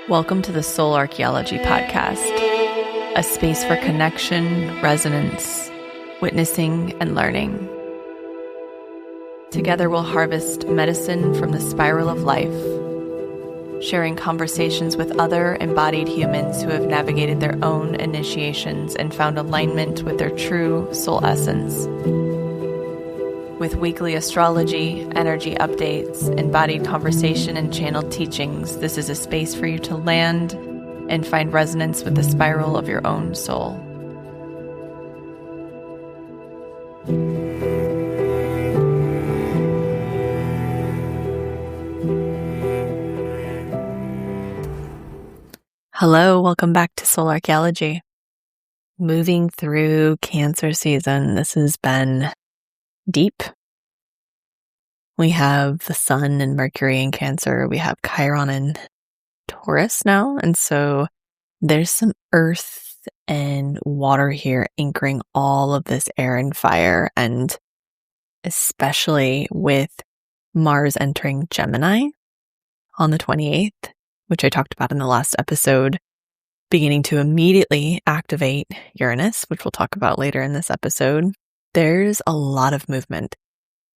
Welcome to the Soul Archaeology podcast, a space for connection, resonance, witnessing, and learning. Together we'll harvest medicine from the spiral of life, sharing conversations with other embodied humans who have navigated their own initiations and found alignment with their true soul essence. With weekly astrology, energy updates, embodied conversation, and channeled teachings, this is a space for you to land and find resonance with the spiral of your own soul. Hello, welcome back to Soul Archaeology. Moving through Cancer season, this has been deep. We have the Sun and Mercury in Cancer. We have Chiron in Taurus now. And so there's some earth and water here anchoring all of this air and fire. And especially with Mars entering Gemini on the 28th, which I talked about in the last episode, beginning to immediately activate Uranus, which we'll talk about later in this episode. There's a lot of movement.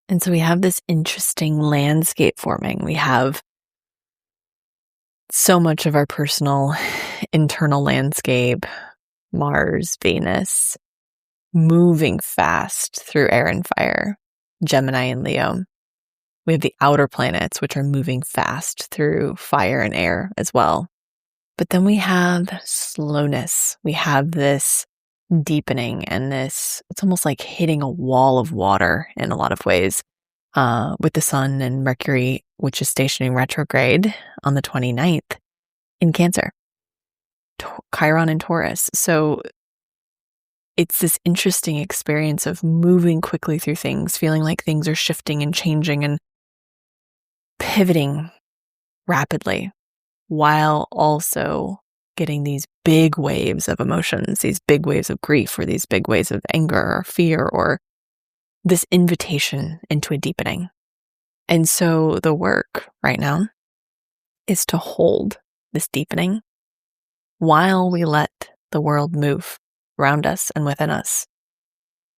And so we have this interesting landscape forming. We have so much of our personal internal landscape, Mars, Venus, moving fast through air and fire, Gemini and Leo. We have the outer planets, which are moving fast through fire and air as well. But then we have slowness. We have this deepening and this, it's almost like hitting a wall of water in a lot of ways, with the Sun and Mercury, which is stationing retrograde on the 29th in Cancer, Chiron in Taurus. So it's this interesting experience of moving quickly through things, feeling like things are shifting and changing and pivoting rapidly, while also getting these big waves of emotions, these big waves of grief, or these big waves of anger or fear, or this invitation into a deepening. And so the work right now is to hold this deepening while we let the world move around us and within us,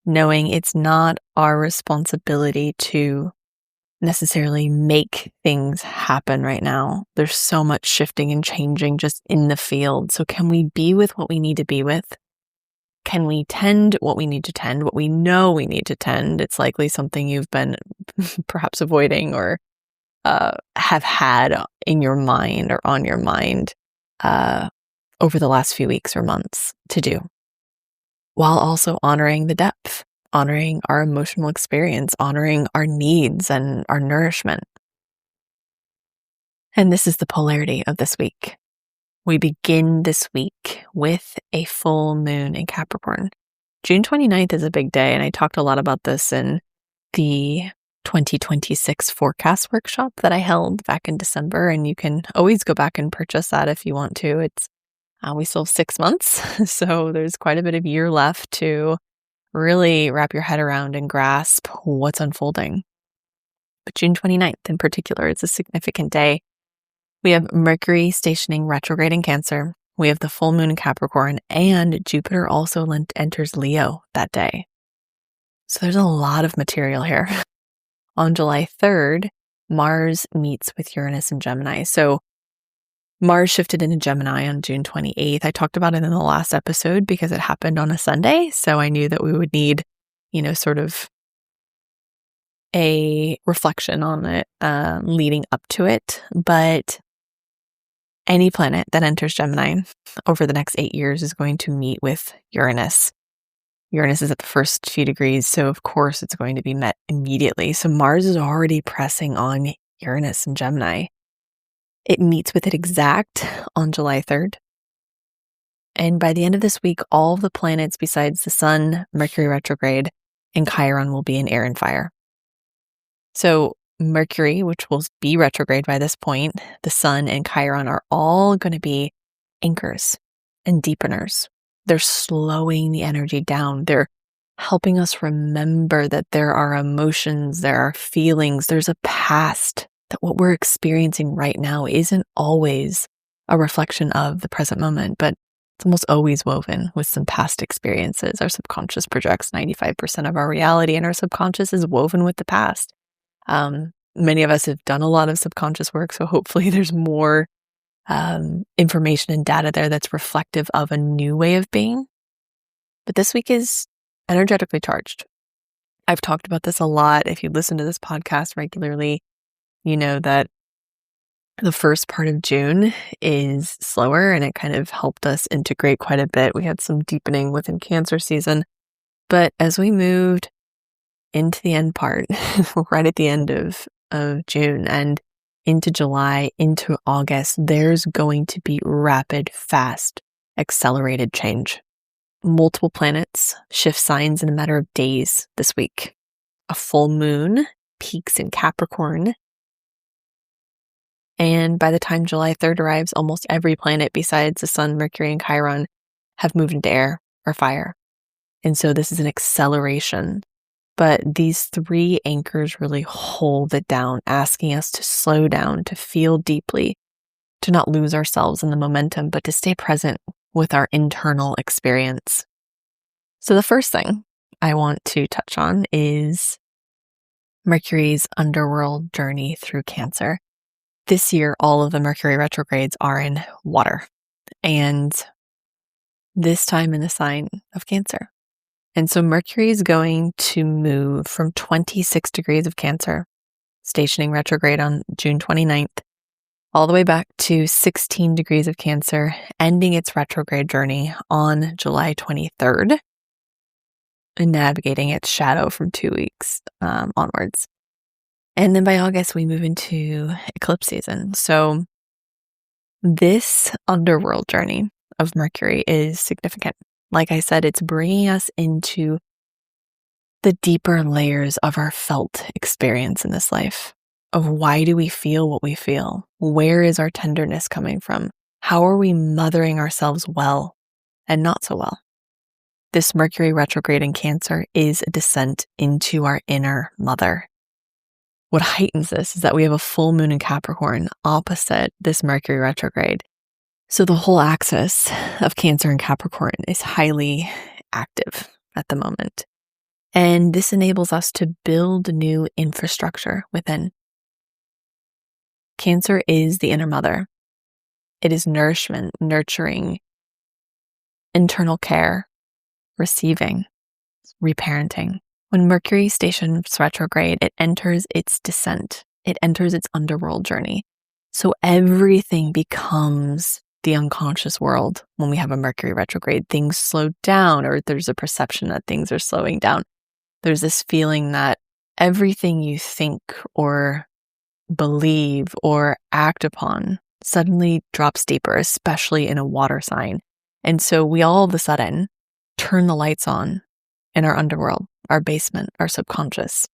knowing it's not our responsibility to necessarily make things happen right now. There's so much shifting and changing just in the field. So can we be with what we need to be with? Can we tend what we need to tend, what we know we need to tend? It's likely something you've been perhaps avoiding or have had in your mind or on your mind over the last few weeks or months to do, while also honoring the depth, honoring our emotional experience, honoring our needs and our nourishment. And this is the polarity of this week. We begin this week with a full moon in Capricorn. June 29th is a big day, and I talked a lot about this in the 2026 forecast workshop that I held back in December, and you can always go back and purchase that if you want to. It's we still have 6 months, so there's quite a bit of year left to really wrap your head around and grasp what's unfolding. But June 29th in particular is a significant day. We have Mercury stationing retrograde in Cancer. We have the full moon in Capricorn, and Jupiter also enters Leo that day. So there's a lot of material here. On July 3rd, Mars meets with Uranus in Gemini. So Mars shifted into Gemini on June 28th. I talked about it in the last episode because it happened on a Sunday. So I knew that we would need, sort of a reflection on it leading up to it. But any planet that enters Gemini over the next 8 years is going to meet with Uranus. Uranus is at the first few degrees, so of course it's going to be met immediately. So Mars is already pressing on Uranus and Gemini. It meets with it exact on July 3rd. And by the end of this week, all of the planets besides the Sun, Mercury retrograde, and Chiron will be in air and fire. So Mercury, which will be retrograde by this point, the Sun and Chiron are all going to be anchors and deepeners. They're slowing the energy down. They're helping us remember that there are emotions, there are feelings, there's a past, that what we're experiencing right now isn't always a reflection of the present moment, but it's almost always woven with some past experiences. Our subconscious projects 95% of our reality, and our subconscious is woven with the past. Many of us have done a lot of subconscious work, so hopefully there's more information and data there that's reflective of a new way of being. But this week is energetically charged. I've talked about this a lot. If you listen to this podcast regularly, you know that the first part of June is slower, and it kind of helped us integrate quite a bit. We had some deepening within Cancer season. But as we moved into the end part, right at the end of June and into July, into August, there's going to be rapid, fast, accelerated change. Multiple planets shift signs in a matter of days this week. A full moon peaks in Capricorn. And by the time July 3rd arrives, almost every planet besides the Sun, Mercury, and Chiron have moved into air or fire. And so this is an acceleration. But these three anchors really hold it down, asking us to slow down, to feel deeply, to not lose ourselves in the momentum, but to stay present with our internal experience. So the first thing I want to touch on is Mercury's underworld journey through Cancer. This year, all of the Mercury retrogrades are in water, and this time in the sign of Cancer. And so Mercury is going to move from 26 degrees of Cancer, stationing retrograde on June 29th, all the way back to 16 degrees of Cancer, ending its retrograde journey on July 23rd, and navigating its shadow from 2 weeks onwards. And then by August, we move into eclipse season. So this underworld journey of Mercury is significant. Like I said, it's bringing us into the deeper layers of our felt experience in this life, of why do we feel what we feel? Where is our tenderness coming from? How are we mothering ourselves well and not so well? This Mercury retrograde in Cancer is a descent into our inner mother. What heightens this is that we have a full moon in Capricorn opposite this Mercury retrograde. So the whole axis of Cancer and Capricorn is highly active at the moment. And this enables us to build new infrastructure within. Cancer is the inner mother. It is nourishment, nurturing, internal care, receiving, reparenting. When Mercury stations retrograde, it enters its descent. It enters its underworld journey. So everything becomes the unconscious world when we have a Mercury retrograde. Things slow down, or there's a perception that things are slowing down. There's this feeling that everything you think or believe or act upon suddenly drops deeper, especially in a water sign. And so we all of a sudden turn the lights on in our underworld, our basement, our subconscious.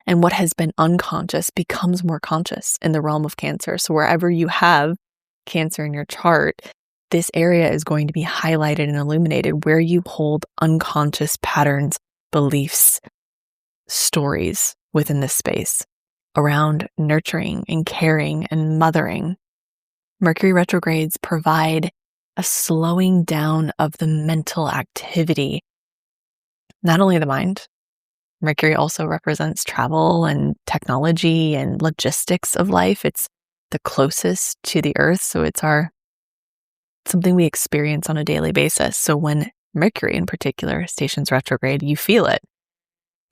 And what has been unconscious becomes more conscious in the realm of Cancer. So wherever you have Cancer in your chart, this area is going to be highlighted and illuminated where you hold unconscious patterns, beliefs, stories within this space around nurturing and caring and mothering. Mercury retrogrades provide a slowing down of the mental activity, not only the mind. Mercury also represents travel and technology and logistics of life. It's the closest to the earth, so it's something we experience on a daily basis. So when Mercury in particular stations retrograde, you feel it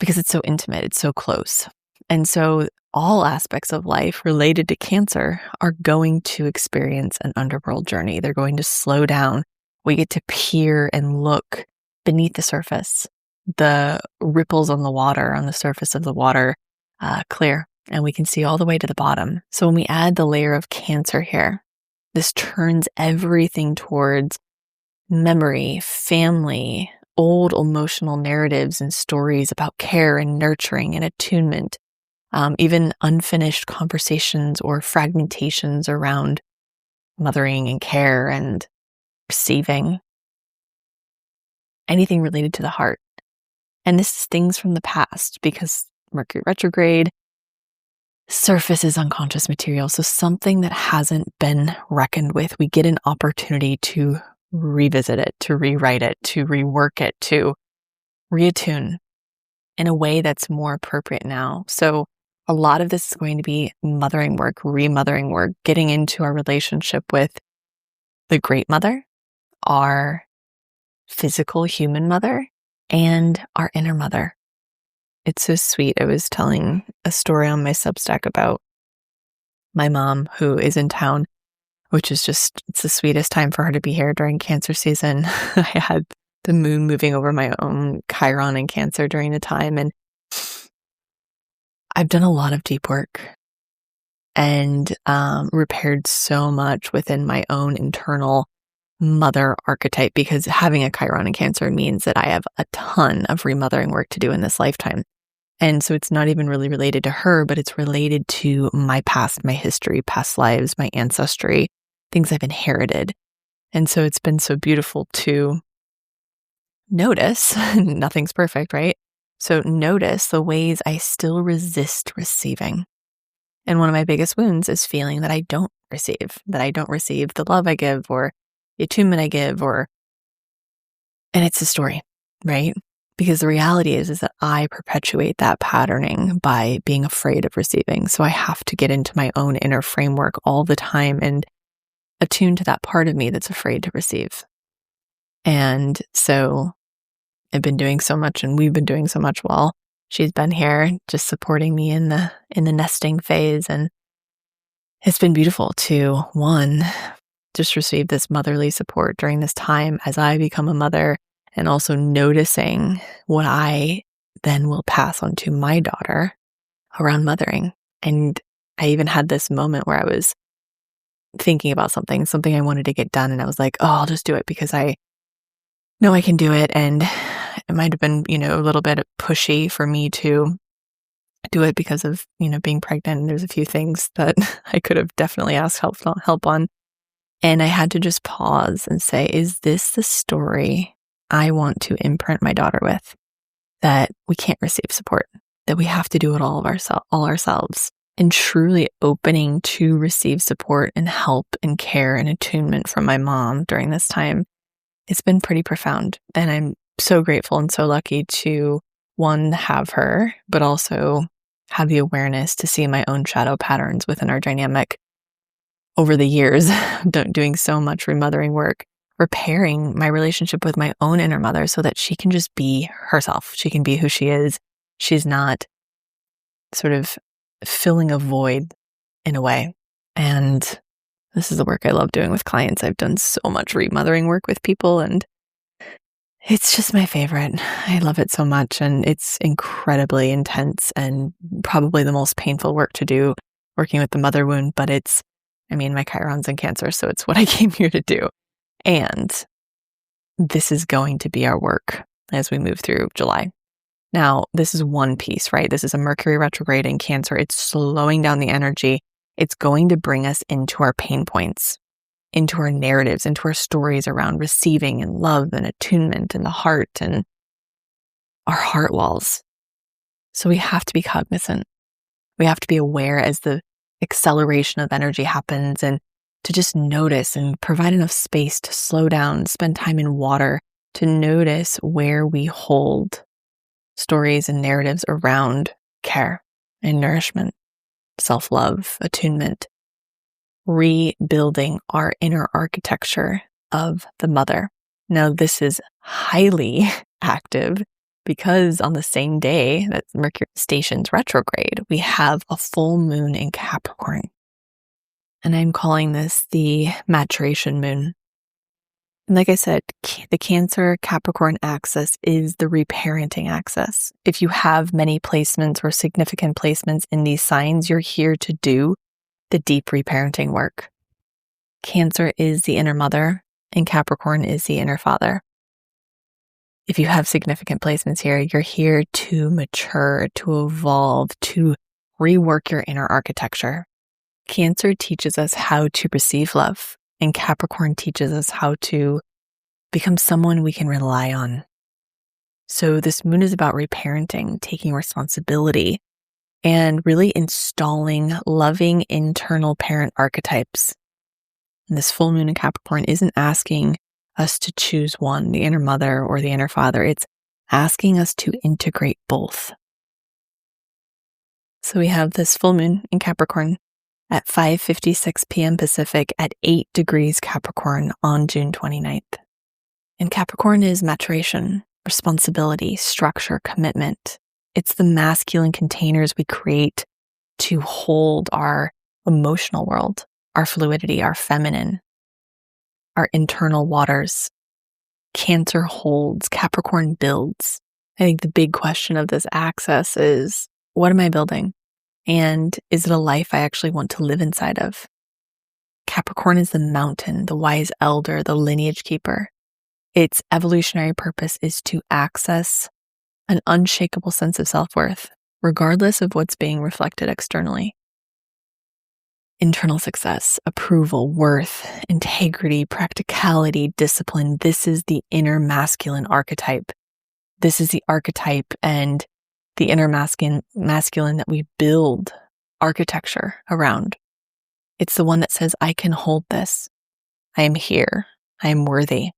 because it's so intimate, it's so close. And so all aspects of life related to Cancer are going to experience an underworld journey. They're going to slow down. We get to peer and look beneath the surface. The ripples on the water, on the surface of the water, clear, and we can see all the way to the bottom. So when we add the layer of Cancer here, this turns everything towards memory, family, old emotional narratives and stories about care and nurturing and attunement, even unfinished conversations or fragmentations around mothering and care and receiving, anything related to the heart. And this is things from the past because Mercury retrograde surfaces unconscious material. So something that hasn't been reckoned with, we get an opportunity to revisit it, to rewrite it, to rework it, to reattune in a way that's more appropriate now. So a lot of this is going to be mothering work, remothering work, getting into our relationship with the great mother, our physical human mother, and our inner mother. It's so sweet. I was telling a story on my Substack about my mom who is in town, which is just, it's the sweetest time for her to be here during Cancer season. I had the moon moving over my own Chiron in Cancer during the time, and I've done a lot of deep work and repaired so much within my own internal mother archetype, because having a Chiron in Cancer means that I have a ton of remothering work to do in this lifetime. And so it's not even really related to her, but it's related to my past, my history, past lives, my ancestry, things I've inherited. And so it's been so beautiful to notice, nothing's perfect, right? So notice the ways I still resist receiving. And one of my biggest wounds is feeling that I don't receive the love I give or the attunement I give, and it's a story, right? Because the reality is that I perpetuate that patterning by being afraid of receiving. So I have to get into my own inner framework all the time and attune to that part of me that's afraid to receive. And so I've been doing so much, and we've been doing so much while she's been here, just supporting me in the nesting phase. And it's been beautiful to, one, just receive this motherly support during this time as I become a mother, and also noticing what I then will pass on to my daughter around mothering. And I even had this moment where I was thinking about something I wanted to get done, and I was like, oh, I'll just do it because I know I can do it. And it might have been, a little bit pushy for me to do it because of, being pregnant. And there's a few things that I could have definitely asked help on. And I had to just pause and say, is this the story I want to imprint my daughter with? That we can't receive support, that we have to do it all ourselves, and truly opening to receive support and help and care and attunement from my mom during this time. It's been pretty profound. And I'm so grateful and so lucky to, one, have her, but also have the awareness to see my own shadow patterns within our dynamic over the years, doing so much remothering work, repairing my relationship with my own inner mother so that she can just be herself. She can be who she is. She's not sort of filling a void in a way. And this is the work I love doing with clients. I've done so much remothering work with people, and it's just my favorite. I love it so much, and it's incredibly intense and probably the most painful work to do, working with the mother wound, but my Chiron's in Cancer, so it's what I came here to do. And this is going to be our work as we move through July. Now, this is one piece, right? This is a Mercury retrograde in Cancer. It's slowing down the energy. It's going to bring us into our pain points, into our narratives, into our stories around receiving and love and attunement and the heart and our heart walls. So we have to be cognizant. We have to be aware as the acceleration of energy happens, and to just notice and provide enough space to slow down, spend time in water, to notice where we hold stories and narratives around care and nourishment, self-love, attunement, rebuilding our inner architecture of the mother. Now, this is highly active because on the same day that Mercury stations retrograde, we have a full moon in Capricorn. And I'm calling this the maturation moon. And like I said, the Cancer Capricorn axis is the reparenting axis. If you have many placements or significant placements in these signs, you're here to do the deep reparenting work. Cancer is the inner mother, and Capricorn is the inner father. If you have significant placements here, you're here to mature, to evolve, to rework your inner architecture. Cancer teaches us how to receive love, and Capricorn teaches us how to become someone we can rely on. So this moon is about reparenting, taking responsibility, and really installing loving internal parent archetypes. And this full moon in Capricorn isn't asking us to choose one, the inner mother or the inner father. It's asking us to integrate both. So we have this full moon in Capricorn at 5:56 p.m. Pacific at 8 degrees Capricorn on June 29th. And Capricorn is maturation, responsibility, structure, commitment. It's the masculine containers we create to hold our emotional world, our fluidity, our feminine, our internal waters. Cancer holds, Capricorn builds. I think the big question of this axis is, what am I building? And is it a life I actually want to live inside of? Capricorn is the mountain, the wise elder, the lineage keeper. Its evolutionary purpose is to access an unshakable sense of self-worth, regardless of what's being reflected externally. Internal success, approval, worth, integrity, practicality, discipline. This is the inner masculine archetype. This is the archetype and the inner masculine that we build architecture around. It's the one that says, I can hold this. I am here. I am worthy.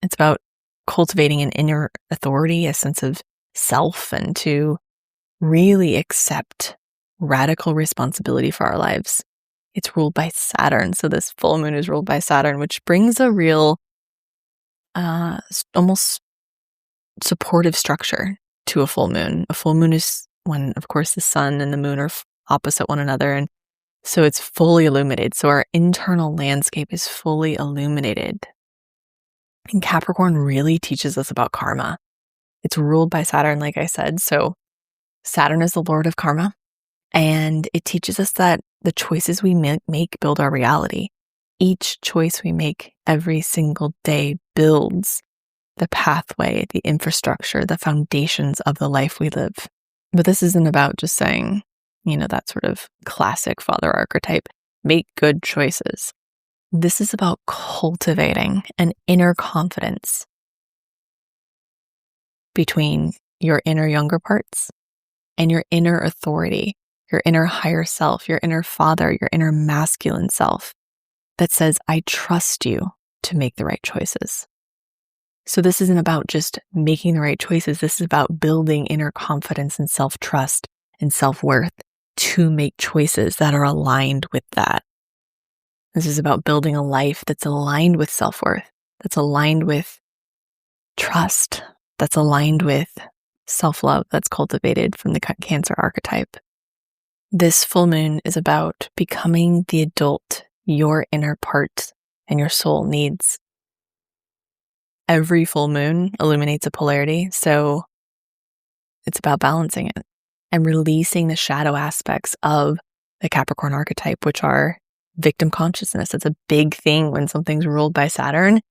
It's about cultivating an inner authority, a sense of self, and to really accept radical responsibility for our lives. It's ruled by Saturn. So this full moon is ruled by Saturn, which brings a real, almost supportive structure to a full moon. A full moon is when, of course, the sun and the moon are opposite one another. And so it's fully illuminated. So our internal landscape is fully illuminated. And Capricorn really teaches us about karma. It's ruled by Saturn, like I said. So Saturn is the lord of karma. And it teaches us that the choices we make build our reality. Each choice we make every single day builds the pathway, the infrastructure, the foundations of the life we live. But this isn't about just saying, that sort of classic father archetype, make good choices. This is about cultivating an inner confidence between your inner younger parts and your inner authority, your inner higher self, your inner father, your inner masculine self that says, I trust you to make the right choices. So this isn't about just making the right choices. This is about building inner confidence and self-trust and self-worth to make choices that are aligned with that. This is about building a life that's aligned with self-worth, that's aligned with trust, that's aligned with self-love that's cultivated from the Cancer archetype. This full moon is about becoming the adult your inner part and your soul needs. Every full moon illuminates a polarity, so it's about balancing it and releasing the shadow aspects of the Capricorn archetype, which are victim consciousness. It's a big thing when something's ruled by Saturn,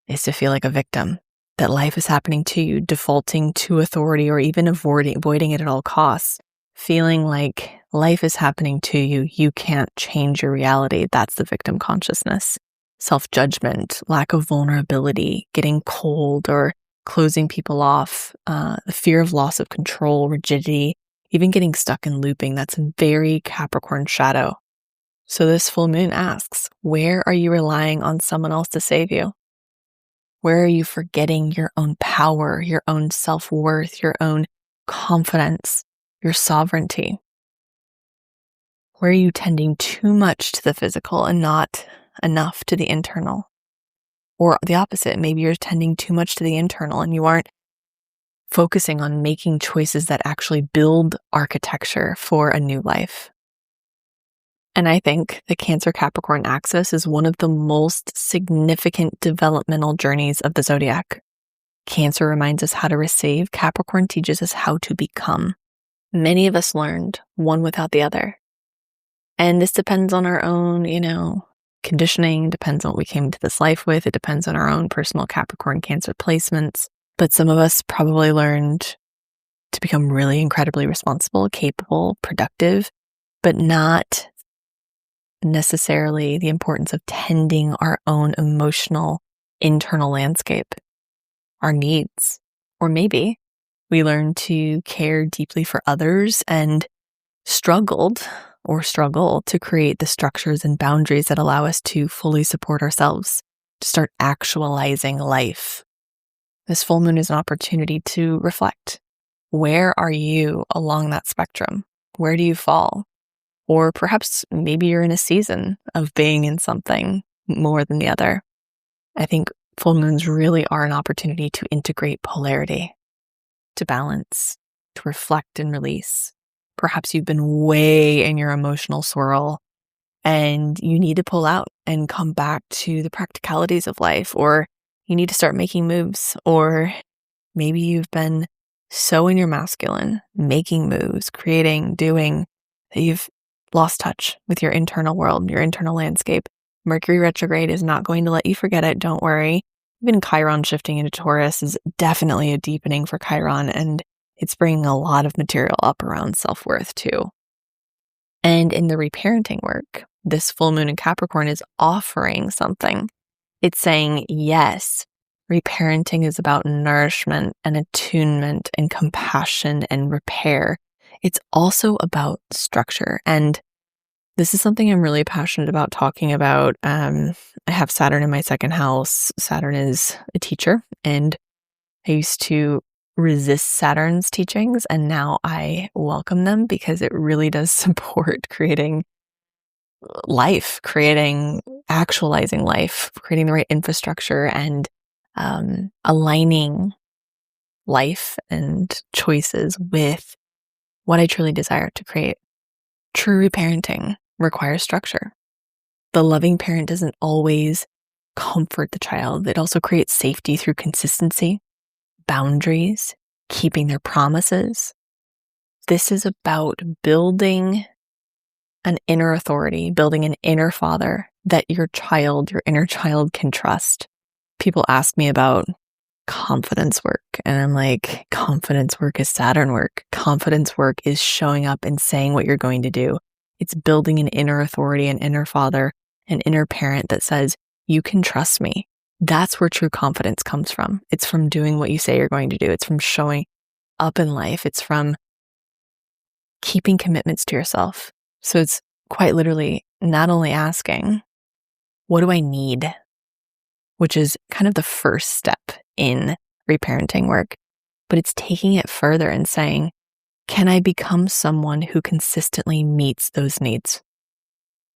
is to feel like a victim, that life is happening to you, defaulting to authority or even avoiding it at all costs, feeling like life is happening to you, you can't change your reality. That's the victim consciousness. Self-judgment, lack of vulnerability, getting cold or closing people off, the fear of loss of control, rigidity, even getting stuck in looping. That's a very Capricorn shadow. So this full moon asks, where are you relying on someone else to save you? Where are you forgetting your own power, your own self-worth, your own confidence, your sovereignty? Where are you tending too much to the physical and not enough to the internal? Or the opposite, maybe you're tending too much to the internal and you aren't focusing on making choices that actually build architecture for a new life. And I think the Cancer-Capricorn axis is one of the most significant developmental journeys of the zodiac. Cancer reminds us how to receive. Capricorn teaches us how to become. Many of us learned one without the other. And this depends on our own, conditioning, depends on what we came to this life with. It depends on our own personal Capricorn Cancer placements. But some of us probably learned to become really incredibly responsible, capable, productive, but not necessarily the importance of tending our own emotional internal landscape, our needs. Or maybe We learn to care deeply for others and struggle to create the structures and boundaries that allow us to fully support ourselves, to start actualizing life. This full moon is an opportunity to reflect. Where are you along that spectrum? Where do you fall? Or perhaps maybe you're in a season of being in something more than the other. I think full moons really are an opportunity to integrate polarity, to balance, to reflect and release. Perhaps you've been way in your emotional swirl and you need to pull out and come back to the practicalities of life, or you need to start making moves, or maybe you've been so in your masculine, making moves, creating, doing, that you've lost touch with your internal world, your internal landscape. Mercury retrograde is not going to let you forget it. Don't worry. Even Chiron shifting into Taurus is definitely a deepening for Chiron, and it's bringing a lot of material up around self-worth too. And in the reparenting work, this full moon in Capricorn is offering something. It's saying, yes, reparenting is about nourishment and attunement and compassion and repair. It's also about structure. And this is something I'm really passionate about talking about. I have Saturn in my second house. Saturn is a teacher, and I used to resist Saturn's teachings, and now I welcome them because it really does support creating life, creating, actualizing life, creating the right infrastructure, and aligning life and choices with what I truly desire to create. True reparenting requires structure. The loving parent doesn't always comfort the child. It also creates safety through consistency, boundaries, keeping their promises. This is about building an inner authority, building an inner father that your inner child can trust. People ask me about confidence work, and I'm like, confidence work is Saturn work. Confidence work is showing up and saying what you're going to do. It's building an inner authority, an inner father, an inner parent that says, you can trust me. That's where true confidence comes from. It's from doing what you say you're going to do. It's from showing up in life. It's from keeping commitments to yourself. So it's quite literally not only asking, what do I need? Which is kind of the first step in reparenting work, but it's taking it further and saying, can I become someone who consistently meets those needs?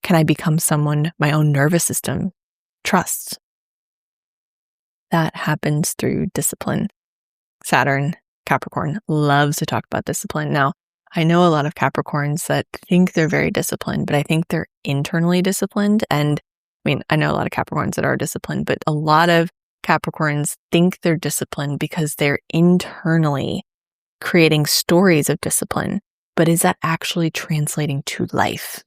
Can I become someone my own nervous system trusts? That happens through discipline. Saturn, Capricorn, loves to talk about discipline. Now, I know a lot of Capricorns that think they're very disciplined, but I think they're internally disciplined. And I know a lot of Capricorns that are disciplined, but a lot of Capricorns think they're disciplined because they're internally creating stories of discipline. But is that actually translating to life?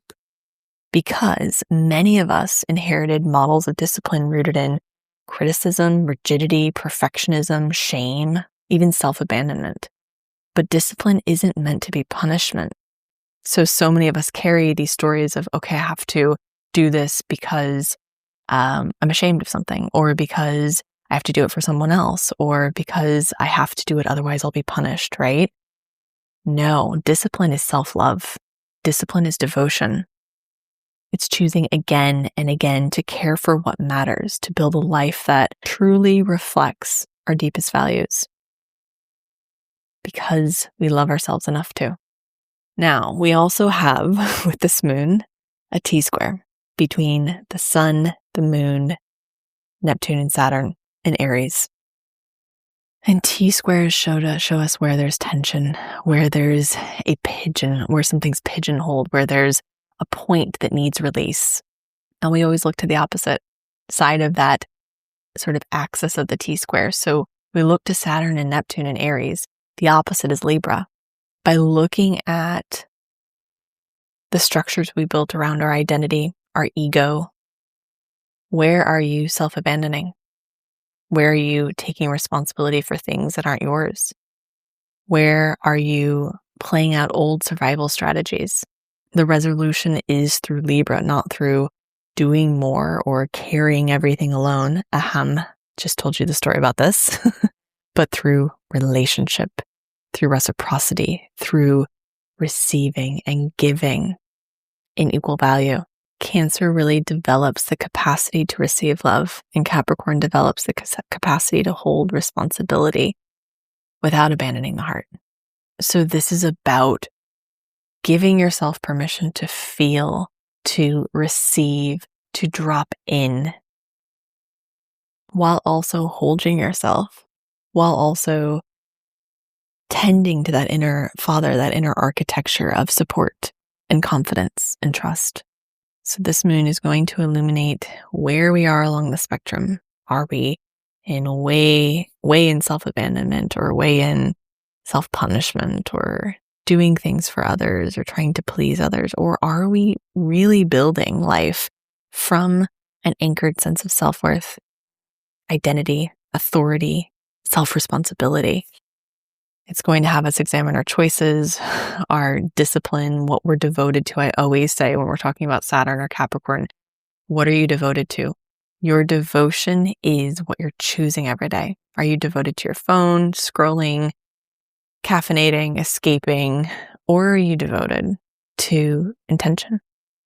Because many of us inherited models of discipline rooted in criticism, rigidity, perfectionism, shame, even self-abandonment. But discipline isn't meant to be punishment. So many of us carry these stories of, okay, I have to do this because I'm ashamed of something, or because I have to do it for someone else, or because I have to do it, otherwise I'll be punished, right? No, discipline is self-love. Discipline is devotion. It's choosing again and again to care for what matters, to build a life that truly reflects our deepest values. Because we love ourselves enough to. Now, we also have, with this moon, a T-square between the sun, the moon, Neptune and Saturn in Aries. And T-squares show us where there's tension, where there's where something's pigeonholed, where there's a point that needs release. And we always look to the opposite side of that sort of axis of the T-square. So we look to Saturn and Neptune in Aries. The opposite is Libra. By looking at the structures we built around our identity, our ego, where are you self-abandoning? Where are you taking responsibility for things that aren't yours? Where are you playing out old survival strategies? The resolution is through Libra, not through doing more or carrying everything alone. Just told you the story about this. But through relationship, through reciprocity, through receiving and giving in equal value. Cancer really develops the capacity to receive love, and Capricorn develops the capacity to hold responsibility without abandoning the heart. So this is about giving yourself permission to feel, to receive, to drop in, while also holding yourself, while also tending to that inner father, that inner architecture of support and confidence and trust. So this moon is going to illuminate where we are along the spectrum. Are we in way in self-abandonment, or way in self-punishment, or doing things for others, or trying to please others? Or are we really building life from an anchored sense of self-worth, identity, authority, self-responsibility? It's going to have us examine our choices, our discipline, what we're devoted to. I always say when we're talking about Saturn or Capricorn, what are you devoted to? Your devotion is what you're choosing every day. Are you devoted to your phone, scrolling, caffeinating, escaping, or are you devoted to intention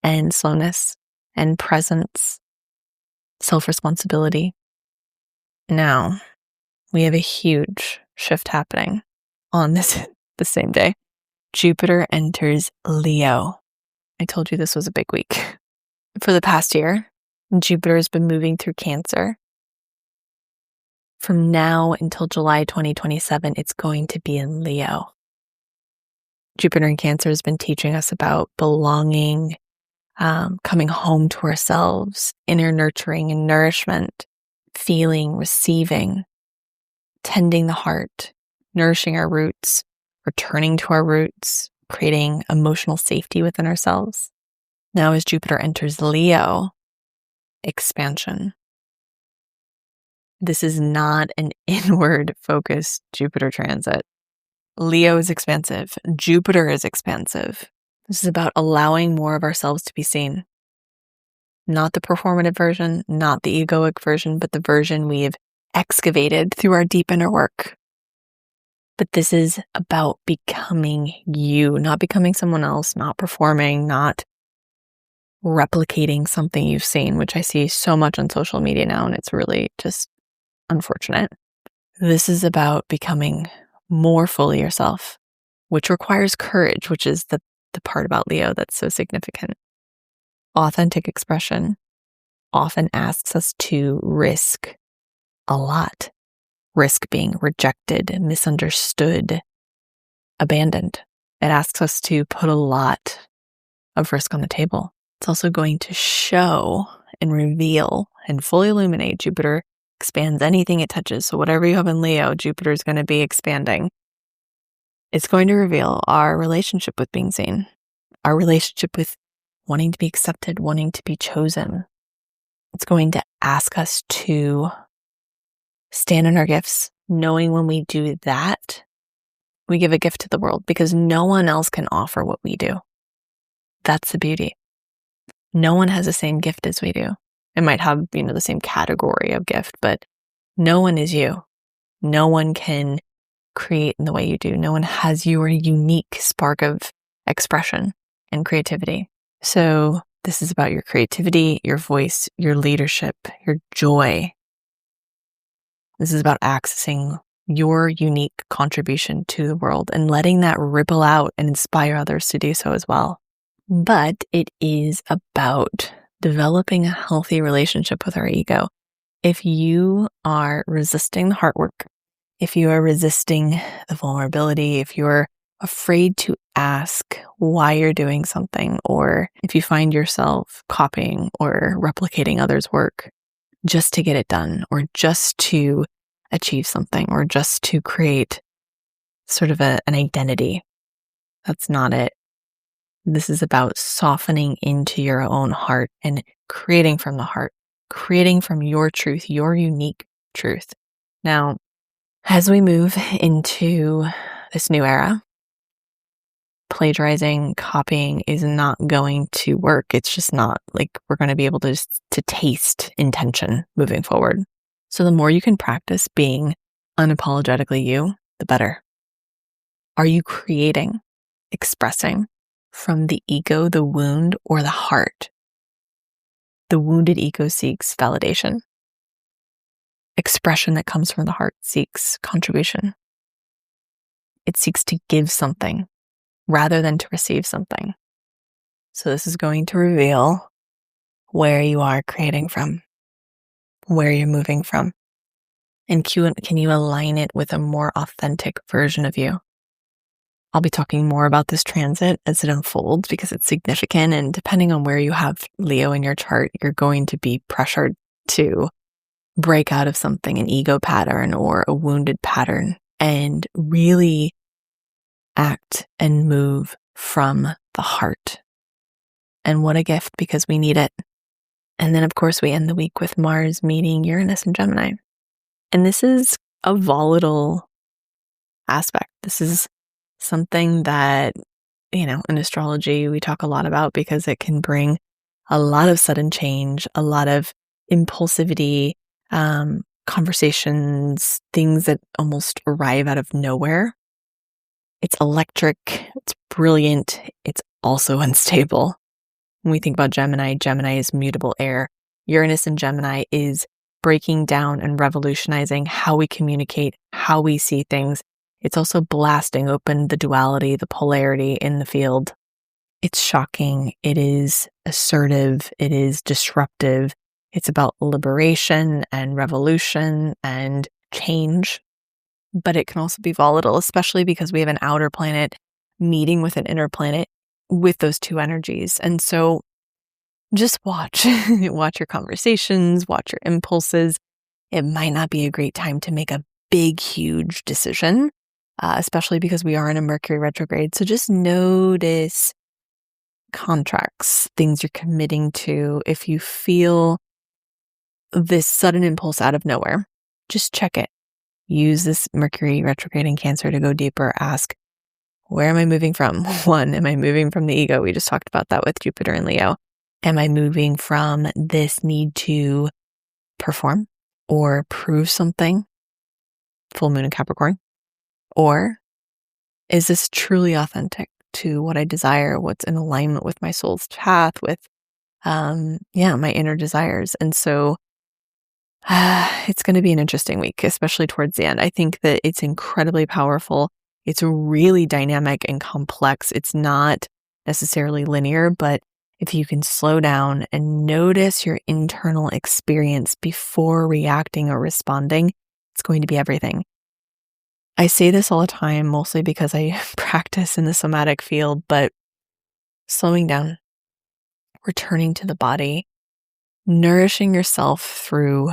and slowness and presence, self-responsibility? Now, we have a huge shift happening on the same day. Jupiter enters Leo. I told you this was a big week. For the past year, Jupiter has been moving through Cancer. From now until July 2027, it's going to be in Leo. Jupiter in Cancer has been teaching us about belonging, coming home to ourselves, inner nurturing and nourishment, feeling, receiving, tending the heart, nourishing our roots, returning to our roots, creating emotional safety within ourselves. Now as Jupiter enters Leo, expansion. This is not an inward-focused Jupiter transit. Leo is expansive. Jupiter is expansive. This is about allowing more of ourselves to be seen. Not the performative version, not the egoic version, but the version we've excavated through our deep inner work. But this is about becoming you, not becoming someone else, not performing, not replicating something you've seen, which I see so much on social media now, and it's really just unfortunate. This is about becoming more fully yourself, which requires courage, which is the part about Leo that's so significant. Authentic expression often asks us to risk a lot. Risk being rejected, misunderstood, abandoned. It asks us to put a lot of risk on the table. It's also going to show and reveal and fully illuminate. Jupiter expands anything it touches. So whatever you have in Leo, Jupiter is going to be expanding. It's going to reveal our relationship with being seen, our relationship with wanting to be accepted, wanting to be chosen. It's going to ask us to stand in our gifts, knowing when we do that, we give a gift to the world because no one else can offer what we do. That's the beauty. No one has the same gift as we do. It might have, the same category of gift, but no one is you. No one can create in the way you do. No one has your unique spark of expression and creativity. So this is about your creativity, your voice, your leadership, your joy. This is about accessing your unique contribution to the world and letting that ripple out and inspire others to do so as well. But it is about developing a healthy relationship with our ego. If you are resisting the heart work, if you are resisting the vulnerability, if you're afraid to ask why you're doing something, or if you find yourself copying or replicating others' work just to get it done, or just to achieve something, or just to create sort of an identity, that's not it. This is about softening into your own heart and creating from the heart, creating from your truth, your unique truth. Now, as we move into this new era, plagiarizing, copying is not going to work. It's just not. We're going to be able to taste intention moving forward. So the more you can practice being unapologetically you, the better. Are you creating, expressing from the ego, the wound, or the heart? The wounded ego seeks validation. Expression that comes from the heart seeks contribution. It seeks to give something rather than to receive something. So this is going to reveal where you are creating from, where you're moving from, and can you align it with a more authentic version of you? I'll be talking more about this transit as it unfolds because it's significant, and depending on where you have Leo in your chart, you're going to be pressured to break out of something, an ego pattern or a wounded pattern, and really act and move from the heart. And what a gift, because we need it. And then, of course, we end the week with Mars meeting Uranus and Gemini. And this is a volatile aspect. This is something that, in astrology, we talk a lot about because it can bring a lot of sudden change, a lot of impulsivity, conversations, things that almost arrive out of nowhere. It's electric, it's brilliant, it's also unstable. When we think about Gemini, Gemini is mutable air. Uranus in Gemini is breaking down and revolutionizing how we communicate, how we see things. It's also blasting open the duality, the polarity in the field. It's shocking, it is assertive, it is disruptive. It's about liberation and revolution and change. But it can also be volatile, especially because we have an outer planet meeting with an inner planet with those two energies. And so just watch your conversations, watch your impulses. It might not be a great time to make a big, huge decision, especially because we are in a Mercury retrograde. So just notice contracts, things you're committing to. If you feel this sudden impulse out of nowhere, just check it. Use this Mercury retrograde in Cancer to go deeper. Ask, where am I moving from? One, am I moving from the ego? We just talked about that with Jupiter and Leo. Am I moving from this need to perform or prove something? Full moon in Capricorn. Or is this truly authentic to what I desire, what's in alignment with my soul's path, with my inner desires? And so it's going to be an interesting week, especially towards the end. I think that it's incredibly powerful. It's really dynamic and complex. It's not necessarily linear, but if you can slow down and notice your internal experience before reacting or responding, it's going to be everything. I say this all the time, mostly because I practice in the somatic field, but slowing down, returning to the body, nourishing yourself through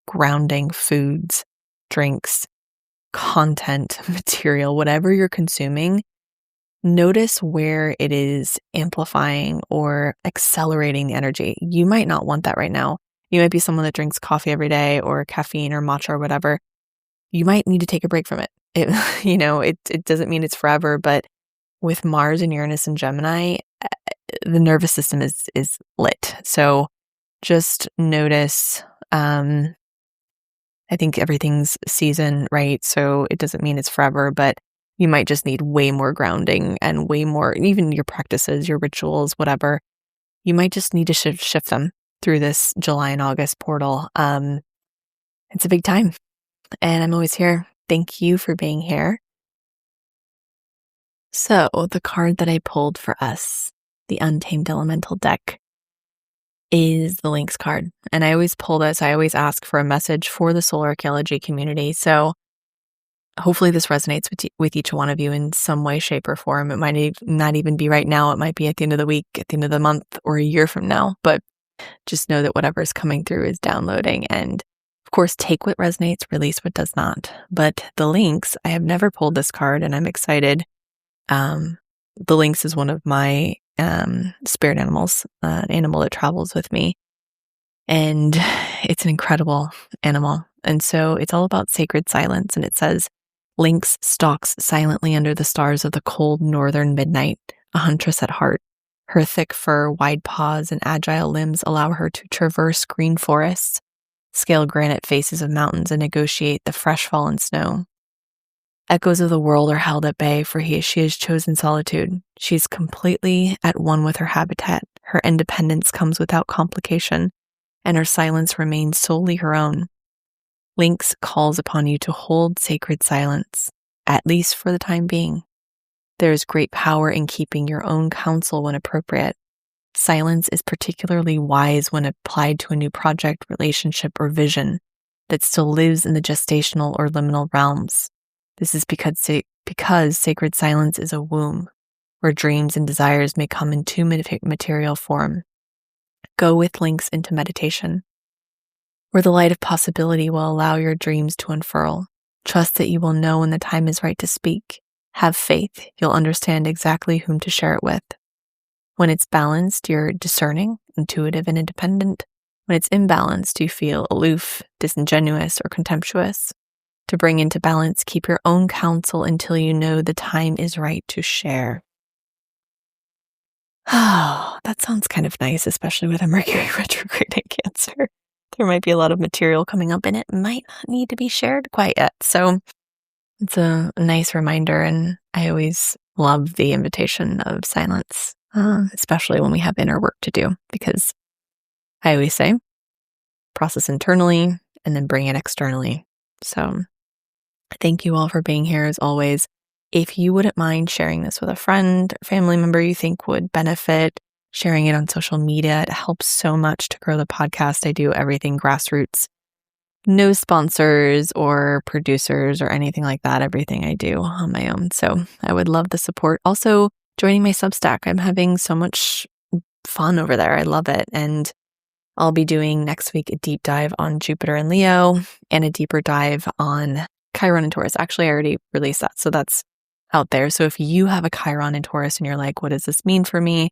grounding foods, drinks, content, material, whatever you're consuming, notice where it is amplifying or accelerating the energy. You might not want that right now. You might be someone that drinks coffee every day or caffeine or matcha or whatever. You might need to take a break from it. It doesn't mean it's forever, but with Mars and Uranus and Gemini, the nervous system is lit. So just notice, I think everything's season, right? So it doesn't mean it's forever, but you might just need way more grounding and way more, even your practices, your rituals, whatever. You might just need to shift them through this July and August portal. It's a big time, and I'm always here. Thank you for being here. So the card that I pulled for us, the Untamed Elemental deck, is the Links card. And I always pull this. I always ask for a message for the Soul Archaeology community. So hopefully this resonates with each one of you in some way, shape, or form. It might not even be right now. It might be at the end of the week, at the end of the month, or a year from now. But just know that whatever is coming through is downloading. And of course, take what resonates, release what does not. But the Links, I have never pulled this card, and I'm excited. The Lynx is one of my spirit animals, an animal that travels with me. And it's an incredible animal. And so it's all about sacred silence. And it says, Lynx stalks silently under the stars of the cold northern midnight, a huntress at heart. Her thick fur, wide paws, and agile limbs allow her to traverse green forests, scale granite faces of mountains, and negotiate the fresh fallen snow. Echoes of the world are held at bay, for she has chosen solitude. She's completely at one with her habitat. Her independence comes without complication, and her silence remains solely her own. Lynx calls upon you to hold sacred silence, at least for the time being. There is great power in keeping your own counsel when appropriate. Silence is particularly wise when applied to a new project, relationship, or vision that still lives in the gestational or liminal realms. This is because sacred silence is a womb where dreams and desires may come in two material form. Go with Lynx into meditation, where the light of possibility will allow your dreams to unfurl. Trust that you will know when the time is right to speak. Have faith, you'll understand exactly whom to share it with. When it's balanced, you're discerning, intuitive, and independent. When it's imbalanced, you feel aloof, disingenuous, or contemptuous. To bring into balance, keep your own counsel until you know the time is right to share. Oh, that sounds kind of nice, especially with a Mercury Retrograde in Cancer. There might be a lot of material coming up and it might not need to be shared quite yet. So it's a nice reminder, and I always love the invitation of silence, especially when we have inner work to do, because I always say, process internally and then bring it externally. So thank you all for being here as always. If you wouldn't mind sharing this with a friend or family member you think would benefit, sharing it on social media, it helps so much to grow the podcast. I do everything grassroots. No sponsors or producers or anything like that. Everything I do on my own. So I would love the support. Also, joining my Substack. I'm having so much fun over there. I love it. And I'll be doing next week a deep dive on Jupiter and Leo and a deeper dive on Chiron and Taurus. Actually, I already released that. So that's out there. So if you have a Chiron and Taurus and you're like, what does this mean for me?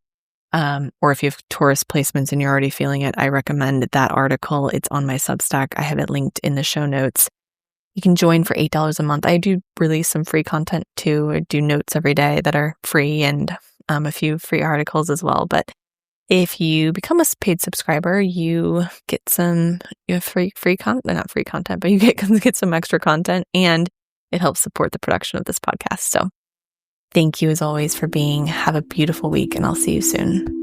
Or if you have Taurus placements and you're already feeling it, I recommend that article. It's on my Substack. I have it linked in the show notes. You can join for $8 a month. I do release some free content too. I do notes every day that are free, and a few free articles as well. But if you become a paid subscriber, you get some free content, not free content, but you get some extra content, and it helps support the production of this podcast. So thank you as always for being. Have a beautiful week, and I'll see you soon.